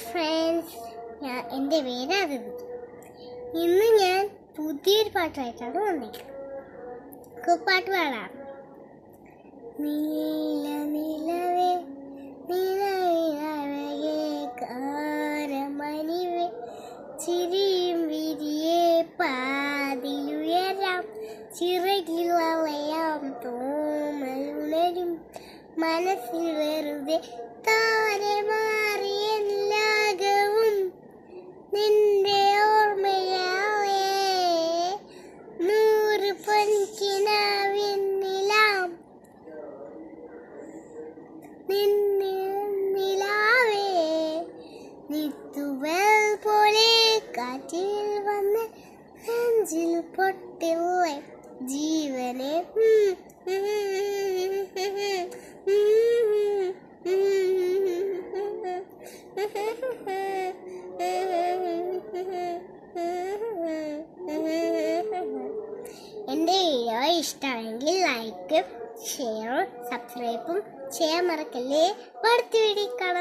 Friends, എൻ്റെ പേര് അതിഥി. ഇന്ന് ഞാൻ പുതിയൊരു പാട്ടുമായിട്ടാണ് വന്നിരിക്കുന്നത്. പാട്ട് പാടാം. നീല നിലവേ നിലവിലഴകേ കാരമണിവേ ചിരിയും വിരിയേ പാതിലുയരാം ചിറകിൽ വളയാം തോമലുണരും മനസ്സിൽ വെറുതെ താരെ മാറിയ ലാഘവും നിന്റെ ഓർമ്മയാവേ 100 പൊൻകിനാവിന്നിലാം നിന്നിലാവേ നിത്തുവൽ പോലെ കാറ്റിൽ വന്ന് നെഞ്ചിൽ പൊട്ടില്ലേ ജീവനെ എൻ്റെ വീഡിയോ ഇഷ്ടമാണെങ്കിൽ ലൈക്കും ഷെയറും സബ്സ്ക്രൈബും ചെയ്യാൻ മറക്കല്ലേ. അടുത്ത വീഡിയോ കാണാം.